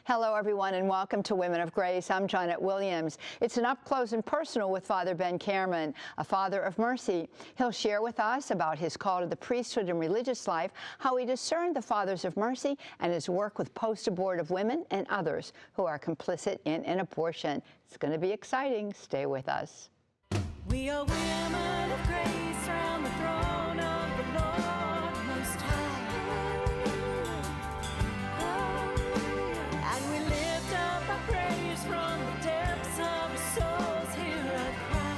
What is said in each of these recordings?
Hello, everyone, and welcome to Women of Grace. I'm Johnette Williams. It's an up close and personal with Father Ben Cameron, a father of mercy. He'll share with us about his call to the priesthood and religious life, how he discerned the fathers of mercy, and his work with post-abortive women and others who are complicit in an abortion. It's going to be exciting. Stay with us. We are women of grace round the throne of the Lord Most High. And we lift up our praise from the depths of our souls. Hear our cry.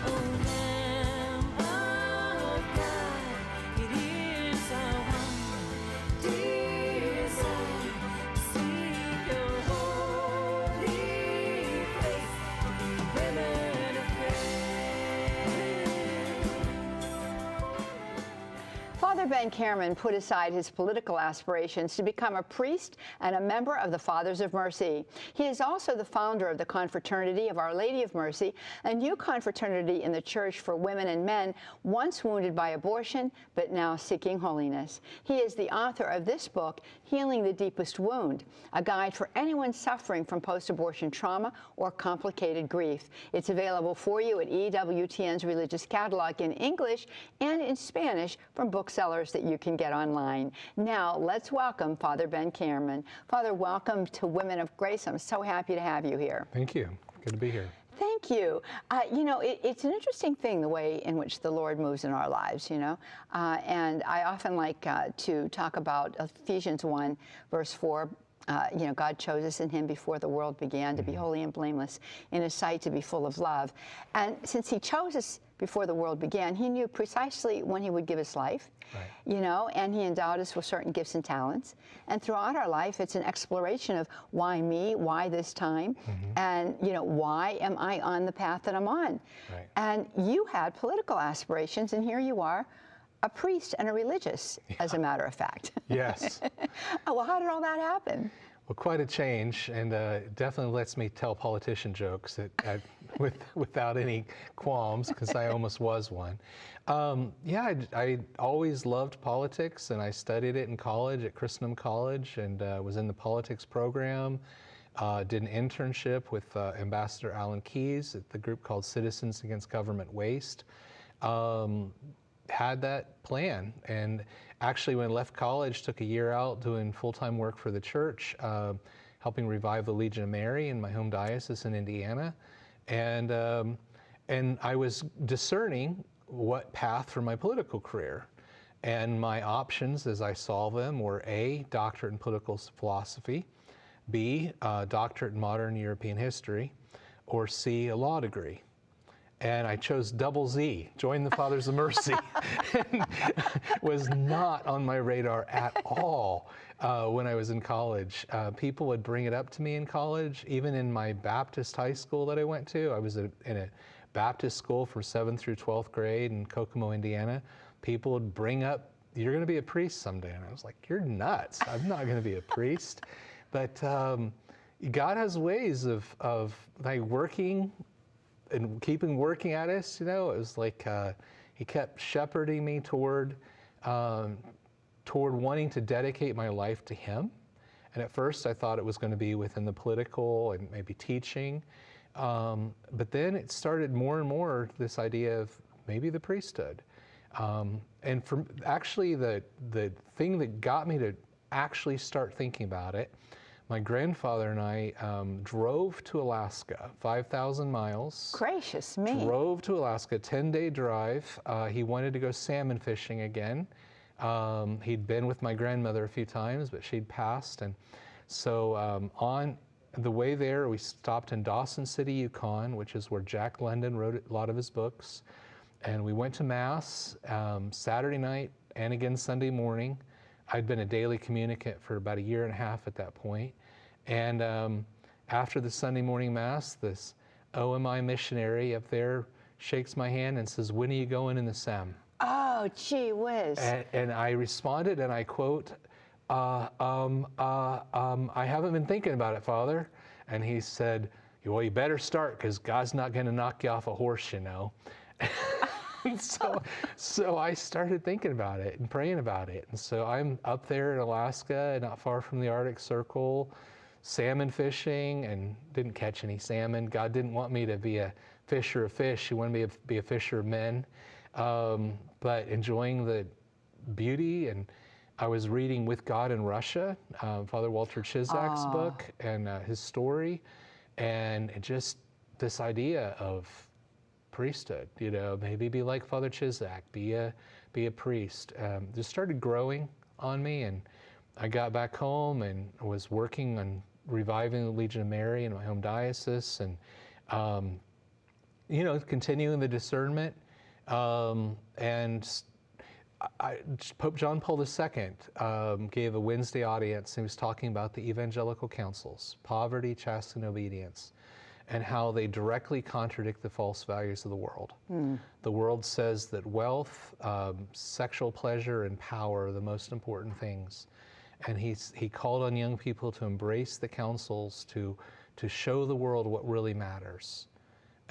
O Lamb of God, it is our one desire to see your holy face, women of grace. Father Ben Cameron put aside his political aspirations to become a priest and a member of the Fathers of Mercy. He is also the founder of the Confraternity of Our Lady of Mercy, a new confraternity in the Church for women and men once wounded by abortion, but now seeking holiness. He is the author of this book, Healing the Deepest Wound, a guide for anyone suffering from post-abortion trauma or complicated grief. It's available for you at EWTN's Religious Catalog in English and in Spanish from booksellers that you can get online. Now, let's welcome Father Ben Cameron. Father, welcome to Women of Grace. I'm so happy to have you here. Thank you. Good to be here. Thank you. You know, it's an interesting thing, the way in which the Lord moves in our lives, you know. And I often like to talk about Ephesians 1, verse 4. You know, God chose us in him before the world began to be holy and blameless, in his sight to be full of love. And since he chose us before the world began, he knew precisely when he would give us life, you know, and he endowed us with certain gifts and talents. And throughout our life, it's an exploration of why me, why this time, and, you know, why am I on the path that I'm on? And you had political aspirations, and here you are, a priest and a religious, as a matter of fact. Yes. Oh, well, how did all that happen? Well, quite a change, and it definitely lets me tell politician jokes without any qualms, because I almost was one. Yeah, I always loved politics, and I studied it in college at Christendom College, and was in the politics program. Did an internship with Ambassador Alan Keyes at the group called Citizens Against Government Waste. Had that plan, and actually when I left college, took a year out doing full-time work for the church, helping revive the Legion of Mary in my home diocese in Indiana, and I was discerning what path for my political career, and my options as I saw them were A, doctorate in political philosophy, B, doctorate in modern European history, or C, a law degree. And I chose double Z, join the Fathers of Mercy. Was not on my radar at all when I was in college. People would bring it up to me in college, even in my Baptist high school that I went to. I was in a Baptist school from 7th through 12th grade in Kokomo, Indiana. People would bring up, you're going to be a priest someday. And I was like, you're nuts. I'm not going to be a priest. But God has ways of like working and keeping working at us, you know. It was like he kept shepherding me toward wanting to dedicate my life to him. And at first I thought it was going to be within the political and maybe teaching. But then it started more and more this idea of maybe the priesthood. And for actually the thing that got me to actually start thinking about it, my grandfather and I drove to Alaska, 5,000 miles. Gracious me. Drove to Alaska, 10-day drive. He wanted to go salmon fishing again. He'd been with my grandmother a few times, but she'd passed. And so on the way there, we stopped in Dawson City, Yukon, which is where Jack London wrote a lot of his books. And we went to Mass Saturday night and again Sunday morning. I'd been a daily communicant for about a year and a half at that point. And after the Sunday morning Mass, this OMI missionary up there shakes my hand and says, "When are you going in the SEM?" Oh, gee whiz. And I responded, and I quote, I haven't been thinking about it, Father. And he said, well, you better start, because God's not going to knock you off a horse, you know. So I started thinking about it and praying about it. And so I'm up there in Alaska, not far from the Arctic Circle, salmon fishing, and didn't catch any salmon. God didn't want me to be a fisher of fish. He wanted me to be a fisher of men. But enjoying the beauty, and I was reading With God in Russia, Father Walter Chizak's book, and his story, and it just this idea of priesthood, maybe be like Father Chizak, be a priest, just started growing on me. And I got back home and was working on reviving the Legion of Mary in my home diocese, and continuing the discernment. And Pope John Paul II gave a Wednesday audience. He was talking about the evangelical counsels, poverty, chastity, and obedience, and how they directly contradict the false values of the world. The world says that wealth, sexual pleasure, and power are the most important things. And he called on young people to embrace the counsels, to show the world what really matters.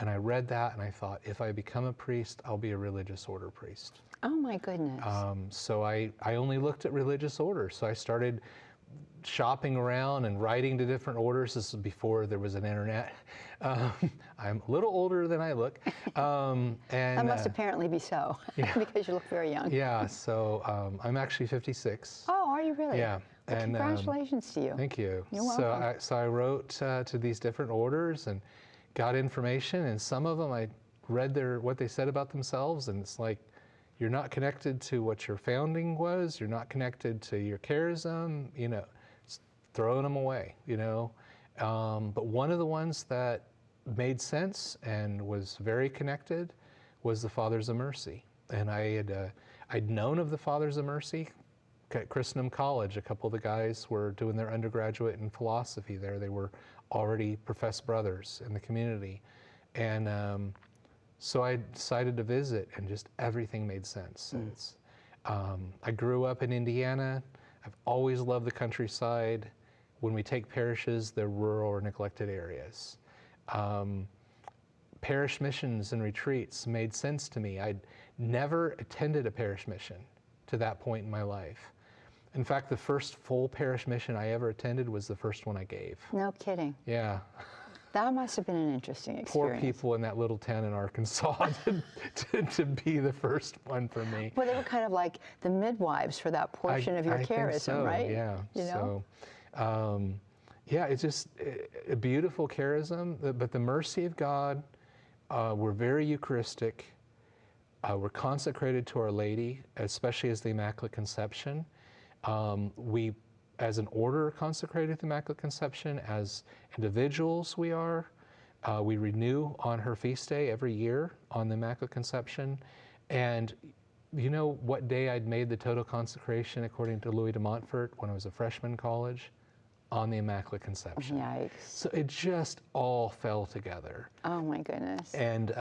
And I read that and I thought, if I become a priest, I'll be a religious order priest. Oh my goodness. So I only looked at religious orders. So I started shopping around and writing to different orders. This was before there was an internet. I'm a little older than I look. And that must apparently be so, because you look very young. Yeah, so I'm actually 56. Oh, are you really? Yeah. Well, and congratulations to you. Thank you. You're welcome. So I wrote to these different orders and got information, and some of them I read what they said about themselves, and it's like, you're not connected to what your founding was, you're not connected to your charism, it's throwing them away, But one of the ones that made sense and was very connected was the Fathers of Mercy. And I'd known of the Fathers of Mercy at Christendom College. A couple of the guys were doing their undergraduate in philosophy there. They were already professed brothers in the community. And so I decided to visit, and just everything made sense. I grew up in Indiana. I've always loved the countryside. When we take parishes, they're rural or neglected areas. Parish missions and retreats made sense to me. I'd never attended a parish mission to that point in my life. In fact, the first full parish mission I ever attended was the first one I gave. No kidding. Yeah. That must have been an interesting experience. Poor people in that little town in Arkansas to be the first one for me. Well, they were kind of like the midwives for that portion of your charism, think so, right? Yeah. So, it's just a beautiful charism. But the mercy of God, we're very Eucharistic. We're consecrated to Our Lady, especially as the Immaculate Conception. We, as an order, are consecrated to the Immaculate Conception. As individuals, we are. We renew on her feast day every year on the Immaculate Conception. And you know what day I'd made the total consecration according to Louis de Montfort when I was a freshman in college? On the Immaculate Conception. Yikes. So it just all fell together. Oh my goodness. And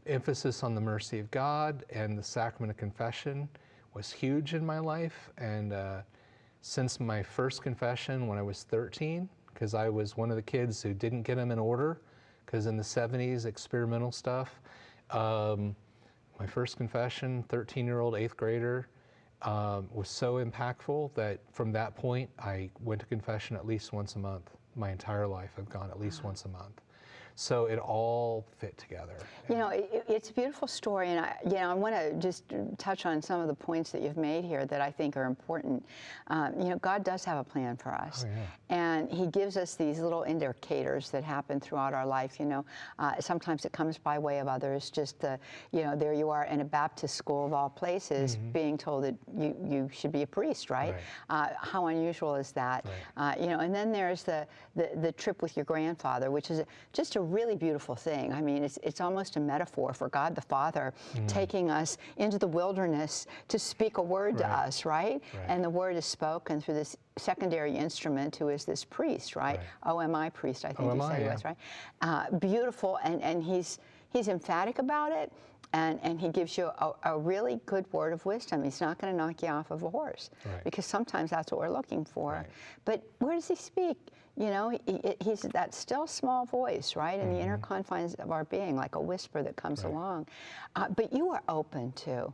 emphasis on the mercy of God and the sacrament of confession was huge in my life. And since my first confession when I was 13, because I was one of the kids who didn't get them in order, because in the 70s, experimental stuff, my first confession, 13-year-old 8th grader, was so impactful that from that point, I went to confession at least once a month. My entire life, I've gone at least once a month. So it all fit together. You know, it's a beautiful story, and I want to just touch on some of the points that you've made here that I think are important. God does have a plan for us, and He gives us these little indicators that happen throughout our life. Sometimes it comes by way of others. Just there you are in a Baptist school of all places, being told that you should be a priest, right? How unusual is that? And then there's the trip with your grandfather, which is just a really beautiful thing. I mean, it's almost a metaphor for God the Father taking us into the wilderness to speak a word to us, right? And the word is spoken through this secondary instrument who is this priest, right? OMI priest, I think you said he was, right? Beautiful, and he's emphatic about it. and he gives you a really good word of wisdom. He's not going to knock you off of a horse, Right. because sometimes that's what we're looking for. Right. But where does he speak? You know, he's that still small voice, right, in the inner confines of our being, like a whisper that comes Right. along. But you are open to,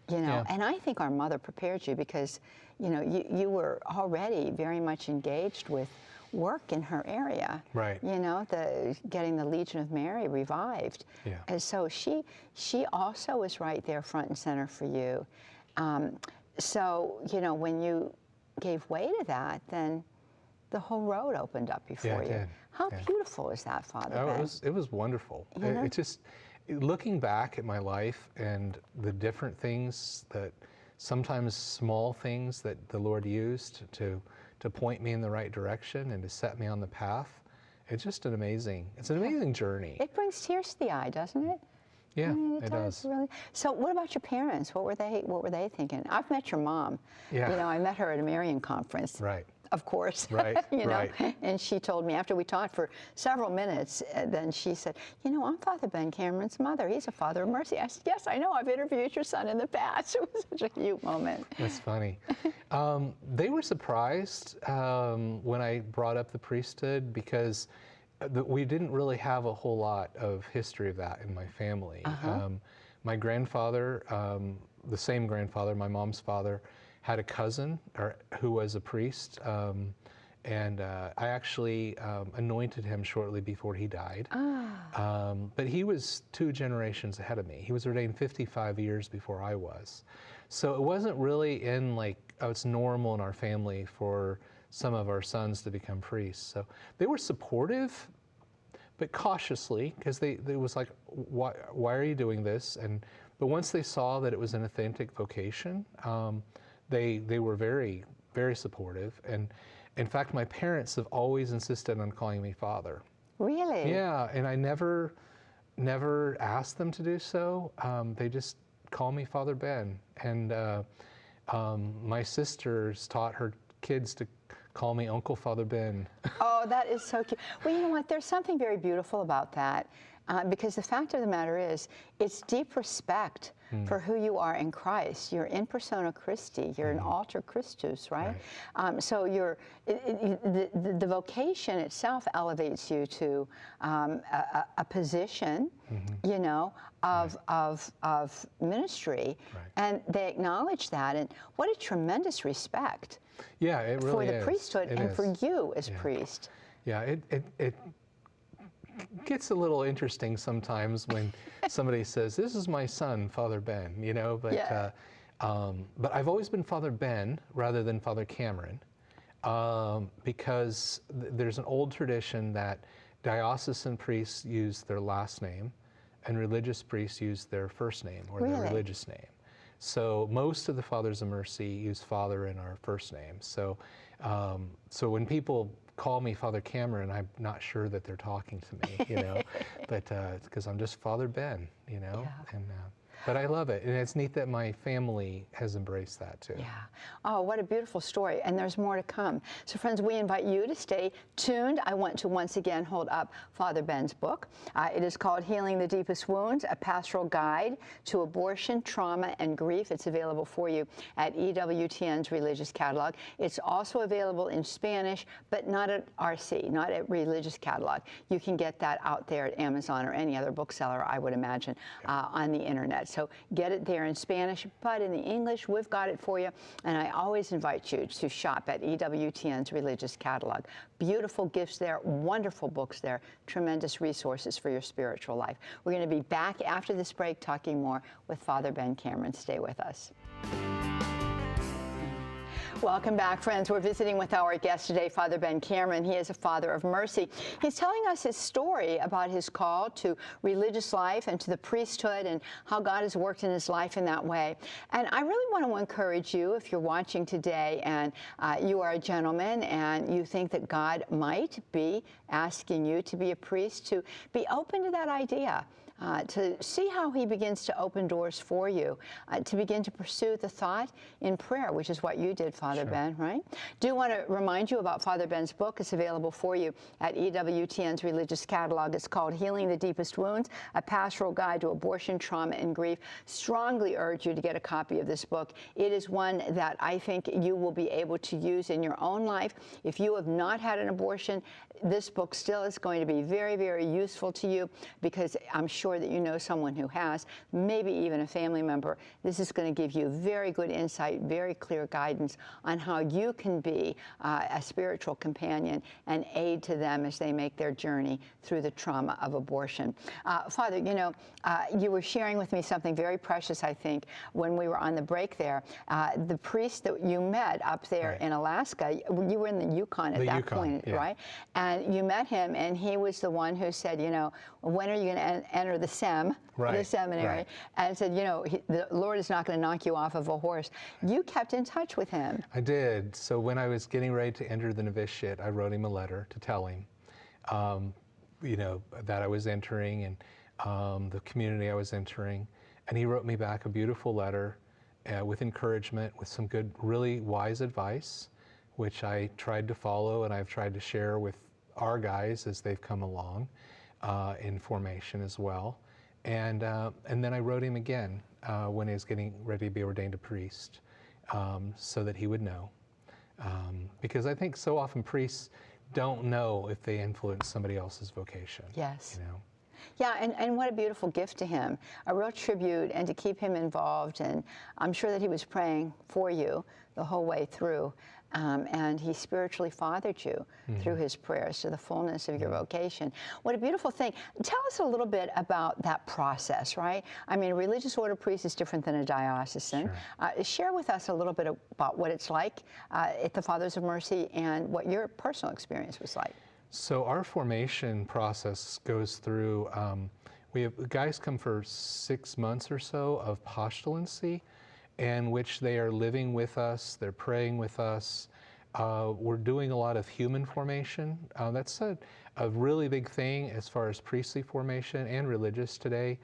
you know, Yeah. and I think our mother prepared you, because, you know, you were already very much engaged with work in her area. Right. You know, getting the Legion of Mary revived. Yeah. And so she also was right there front and center for you. So, you know, when you gave way to that, then the whole road opened up before it you. did. How Yeah. beautiful is that, Father Oh, Ben? it was wonderful. You know? It just, looking back at my life and the different things that, sometimes small things that the Lord used to point me in the right direction and to set me on the path, it's just an amazing journey. It brings tears to the eye, doesn't it? Yeah, I mean, it does. Really. So, what about your parents? What were they thinking? I've met your mom. Yeah. You know, I met her at a Marian conference. Right. Of course. Right, You know, right. and she told me, after we talked for several minutes, then she said, you know, I'm Father Ben Cameron's mother. He's a father of mercy. I said, yes, I know. I've interviewed your son in the past. It was such a cute moment. That's funny. They were surprised when I brought up the priesthood, because we didn't really have a whole lot of history of that in my family. My grandfather, the same grandfather, my mom's father, had a cousin who was a priest, and I actually anointed him shortly before he died. But he was 2 generations ahead of me. He was ordained 55 years before I was. So it wasn't really in it's normal in our family for some of our sons to become priests. So they were supportive, but cautiously, because it was like, why are you doing this? But once they saw that it was an authentic vocation, they were very, very supportive. And in fact, my parents have always insisted on calling me Father. Really? Yeah, and I never asked them to do so. They just call me Father Ben. And my sisters taught her kids to call me Uncle Father Ben. Oh, that is so cute. Well, you know what? There's something very beautiful about that, because the fact of the matter is, it's deep respect for who you are in Christ. You're in persona Christi. You're an alter Christus, right? So the vocation itself elevates you to a position, you know, of ministry, and they acknowledge that. And what a tremendous respect. Yeah, it really for the is. priesthood It and is. for you as priest. Yeah, it gets a little interesting sometimes when somebody says, "This is my son, Father Ben," you know. But Yeah. but I've always been Father Ben rather than Father Cameron, because there's an old tradition that diocesan priests use their last name, and religious priests use their first name or their Really? religious name. So most of the Fathers of Mercy use Father in our first name. So so when people call me Father Cameron, I'm not sure that they're talking to me, you know, but it's because I'm just Father Ben, you know. Yeah. And but I love it, and it's neat that my family has embraced that too. Yeah. Oh, what a beautiful story. And there's more to come. So friends, we invite you to stay tuned. I want to once again hold up Father Ben's book. It is called Healing the Deepest Wounds, a pastoral guide to abortion, trauma, and grief. It's available for you at EWTN's Religious Catalog. It's also available in Spanish, but not at RC, not at Religious Catalog. You can get that out there at Amazon or any other bookseller, I would imagine, on the internet. So get it there in Spanish, but in the English, we've got it for you. And I always invite you to shop at EWTN's Religious Catalog. Beautiful gifts there, wonderful books there, tremendous resources for your spiritual life. We're going to be back after this break talking more with Father Ben Cameron. Stay with us. Welcome back, friends. We're visiting with our guest today, Father Ben Cameron. He is a father of mercy. He's telling us his story about his call to religious life and to the priesthood and how God has worked in his life in that way. And I really want to encourage you, if you're watching today and you are a gentleman and you think that God might be asking you to be a priest, to be open to that idea. to see how he begins to open doors for you, to begin to pursue the thought in prayer, which is what you did, Father Ben, right? Do want to remind you about Father Ben's book. It's available for you at EWTN's religious catalog. It's called Healing the Deepest Wounds, A Pastoral Guide to Abortion, Trauma, and Grief. Strongly urge you to get a copy of this book. It is one that I think you will be able to use in your own life. If you have not had an abortion, this book still is going to be very, very useful to you, because I'm sure that you know someone who has, maybe even a family member. This is going to give you very good insight, very clear guidance on how you can be a spiritual companion and aid to them as they make their journey through the trauma of abortion. Father, you know, you were sharing with me something very precious, I think, when we were on the break there. The priest that you met up there in Alaska, you were in the Yukon at that point, right? And you met him, and he was the one who said, you know, when are you going to enter the the seminary? And said, you know, the Lord is not going to knock you off of a horse. You kept in touch with him. I did. So when I was getting ready to enter the novitiate, I wrote him a letter to tell him, you know, that I was entering and the community I was entering. And he wrote me back a beautiful letter with encouragement, with some good, really wise advice, which I tried to follow, and I've tried to share with our guys as they've come along in formation as well. And then I wrote him again when he was getting ready to be ordained a priest, so that he would know. Because I think so often priests don't know if they influence somebody else's vocation. Yes. You know? Yeah, and what a beautiful gift to him, a real tribute, and to keep him involved. And I'm sure that he was praying for you the whole way through. And he spiritually fathered you through his prayers to the fullness of your vocation. What a beautiful thing. Tell us a little bit about that process, right? I mean, a religious order priest is different than a diocesan. Sure. Share with us a little bit about what it's like at the Fathers of Mercy and what your personal experience was like. So our formation process goes through, we have guys come for 6 months or so of postulancy, in which they are living with us, they're praying with us. We're doing a lot of human formation. That's a really big thing as far as priestly formation and religious today.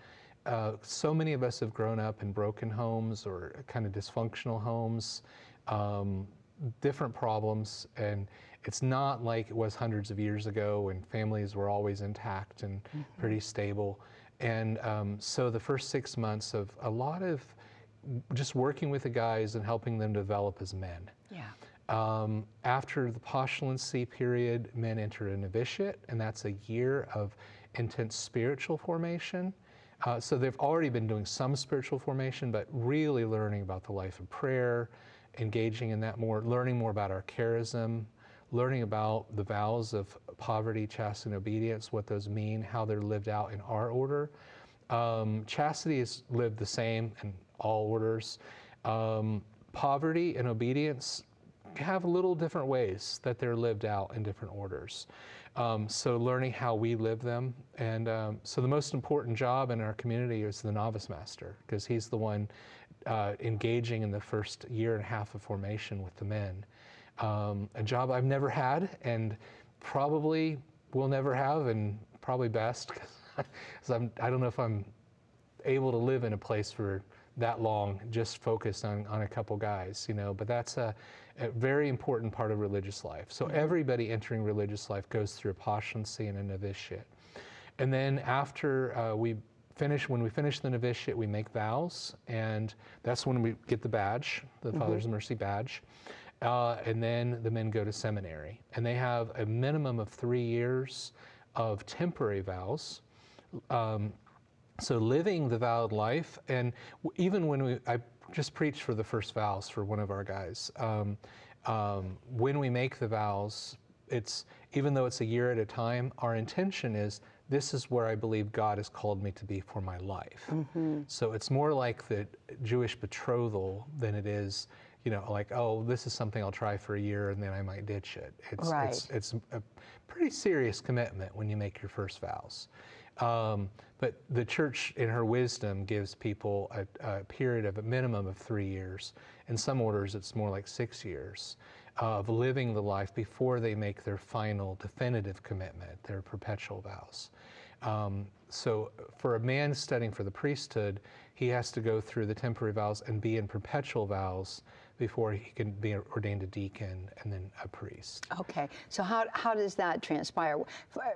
So many of us have grown up in broken homes or kind of dysfunctional homes, different problems, and it's not like it was hundreds of years ago when families were always intact and pretty stable. And so the first 6 months of a lot of just working with the guys and helping them develop as men. Yeah. After the postulancy period, men enter a novitiate, and that's a year of intense spiritual formation. So they've already been doing some spiritual formation, but really learning about the life of prayer, engaging in that more, learning more about our charism, learning about the vows of poverty, chastity, and obedience, what those mean, how they're lived out in our order. Chastity is lived the same in all orders. Poverty and obedience have little different ways that they're lived out in different orders. So learning how we live them. And so the most important job in our community is the novice master, because he's the one engaging in the first year and a half of formation with the men. A job I've never had and probably will never have, and probably best, because I don't know if I'm able to live in a place for that long, just focused on a couple guys, you know, but that's a very important part of religious life. So everybody entering religious life goes through a postulancy and a novitiate. And then after when we finish the novitiate, we make vows, and that's when we get the badge, the Fathers of Mercy badge. And then the men go to seminary, and they have a minimum of 3 years of temporary vows. So living the vowed life, and even when I just preached for the first vows for one of our guys. When we make the vows, even though it's a year at a time, our intention is, this is where I believe God has called me to be for my life. So it's more like the Jewish betrothal than it is, you know, like, oh, this is something I'll try for a year and then I might ditch it. It's a pretty serious commitment when you make your first vows. But the church, in her wisdom, gives people a period of a minimum of 3 years. In some orders, it's more like 6 years of living the life before they make their final definitive commitment, their perpetual vows. So for a man studying for the priesthood, he has to go through the temporary vows and be in perpetual vows before he can be ordained a deacon and then a priest. Okay, so how does that transpire?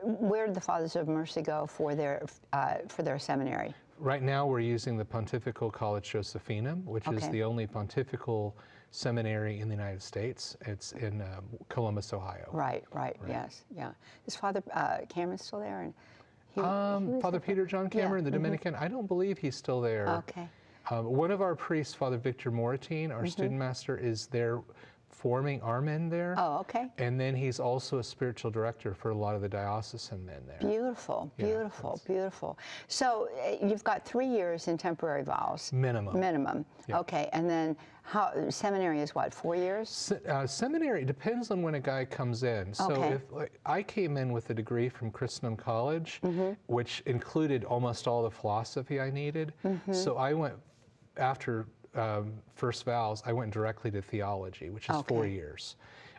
Where did the Fathers of Mercy go for their seminary? Right now we're using the Pontifical College Josephinum, which is Okay. the only pontifical seminary in the United States. It's in Columbus, Ohio. Right, yes, yeah. Is Father Cameron still there? And he was Father there Peter John Cameron, the mhm. Dominican, I don't believe he's still there. Okay. One of our priests, Father Victor Moratine, our student master, is there forming our men there. Oh, okay. And then he's also a spiritual director for a lot of the diocesan men there. Beautiful, Yeah, beautiful, beautiful. So you've got 3 years in temporary vows. Minimum. Minimum. Yeah. Okay, and then seminary is what, 4 years? Seminary depends on when a guy comes in. So Okay. if I came in with a degree from Christendom College, which included almost all the philosophy I needed. So I went, after first vows, I went directly to theology, which is 4 Okay. years.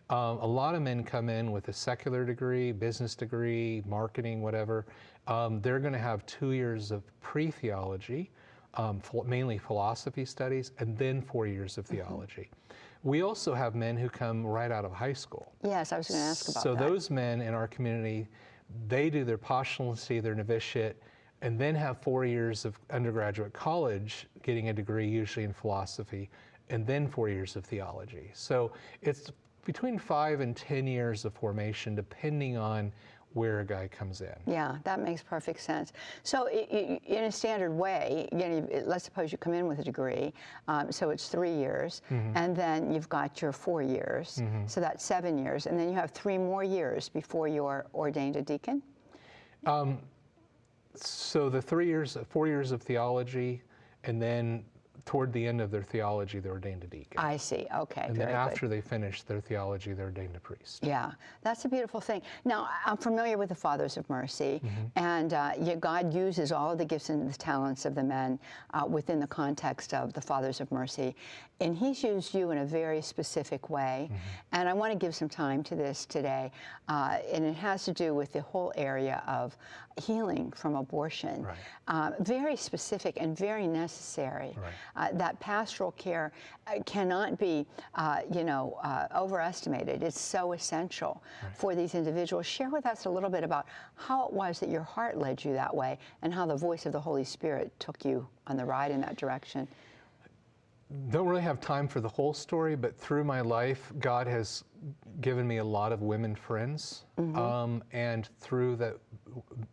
A lot of men come in with a secular degree, business degree, marketing, whatever. They're going to have 2 years of pre-theology, mainly philosophy studies, and then 4 years of theology. We also have men who come right out of high school. Yes, I was going to ask about So that. those men in our community, they do their postulancy, their novitiate, and then have 4 years of undergraduate college, getting a degree usually in philosophy, and then 4 years of theology. So it's between 5 and 10 years of formation, depending on where a guy comes in. Yeah, that makes perfect sense. So in a standard way, let's suppose you come in with a degree, so it's 3 years, and then you've got your 4 years, so that's 7 years, and then you have 3 more years before you're ordained a deacon? So the 4 years of theology, and then toward the end of their theology, they're ordained a deacon. I see, okay, And very then good. after they finish their theology, they're ordained a priest. Yeah, that's a beautiful thing. Now, I'm familiar with the Fathers of Mercy, and God uses all of the gifts and the talents of the men within the context of the Fathers of Mercy, and He's used you in a very specific way, and I want to give some time to this today, and it has to do with the whole area of healing from abortion. Right. Very specific and very necessary. Right. That pastoral care cannot be, overestimated. It's so essential for these individuals. Share with us a little bit about how it was that your heart led you that way and how the voice of the Holy Spirit took you on the ride in that direction. Don't really have time for the whole story, but through my life, God has given me a lot of women friends. And through the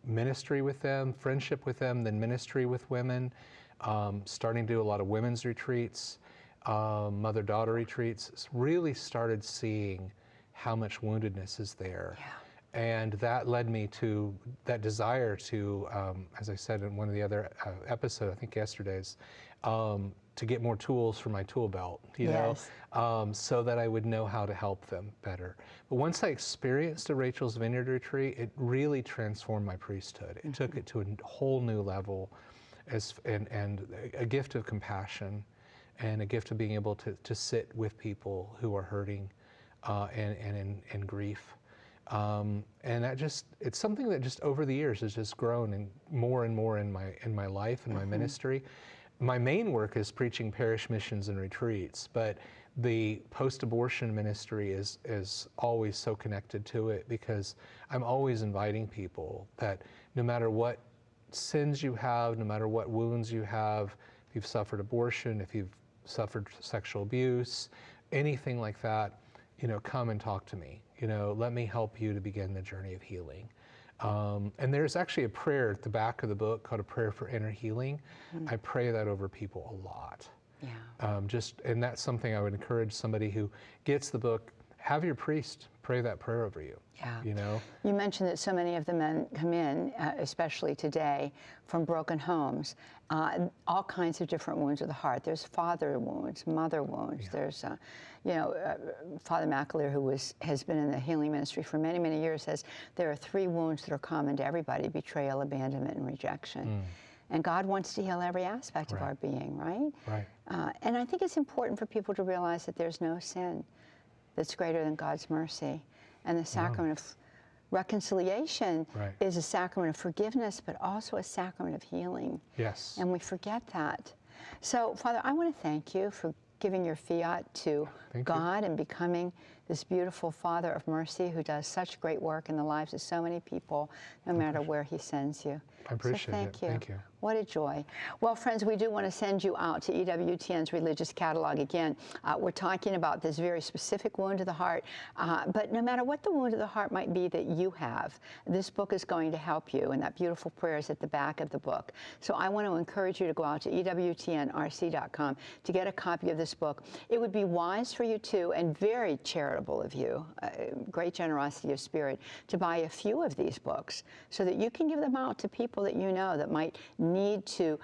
ministry with them, friendship with them, then ministry with women, starting to do a lot of women's retreats, mother-daughter retreats, really started seeing how much woundedness is there. Yeah. And that led me to that desire to, as I said in one of the other episodes, I think yesterday's, to get more tools for my tool belt, Yes. so that I would know how to help them better. But once I experienced a Rachel's Vineyard retreat, it really transformed my priesthood. It took it to a whole new level, and a gift of compassion, and a gift of being able to sit with people who are hurting and in grief. And that it's something that just over the years has just grown and more in my life and my ministry. My main work is preaching parish missions and retreats, but the post-abortion ministry is always so connected to it, because I'm always inviting people that no matter what sins you have, no matter what wounds you have, if you've suffered abortion, if you've suffered sexual abuse, anything like that, come and talk to me. Let me help you to begin the journey of healing. And there's actually a prayer at the back of the book called A Prayer for Inner Healing. I pray that over people a lot. Yeah. And that's something I would encourage somebody who gets the book, have your priest pray that prayer over you. Yeah. You mentioned that so many of the men come in, especially today, from broken homes, all kinds of different wounds of the heart. There's father wounds, mother wounds. Yeah. There's, Father McAleer, who has been in the healing ministry for many, many years, says there are 3 wounds that are common to everybody: betrayal, abandonment, and rejection. And God wants to heal every aspect of our being, right? Right. And I think it's important for people to realize that there's no sin that's greater than God's mercy. And the sacrament of reconciliation Right. is a sacrament of forgiveness, but also a sacrament of healing. Yes. And we forget that. So, Father, I want to thank you for giving your fiat to Thank you. God and becoming this beautiful Father of mercy who does such great work in the lives of so many people, no matter where he sends you. I appreciate so it. thank you. Thank you. What a joy. Well, friends, we do want to send you out to EWTN's Religious Catalog. Again, we're talking about this very specific wound to the heart, but no matter what the wound to the heart might be that you have, this book is going to help you, and that beautiful prayer is at the back of the book. So I want to encourage you to go out to EWTNRC.com to get a copy of this book. It would be wise for you too, and very charitable of you, great generosity of spirit, to buy a few of these books so that you can give them out to people that you know that might need to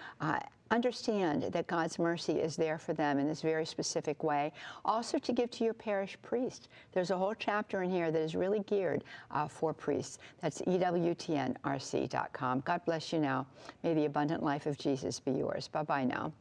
understand that God's mercy is there for them in this very specific way. Also to give to your parish priest. There's a whole chapter in here that is really geared for priests. That's EWTNRC.com. God bless you now. May the abundant life of Jesus be yours. Bye-bye now.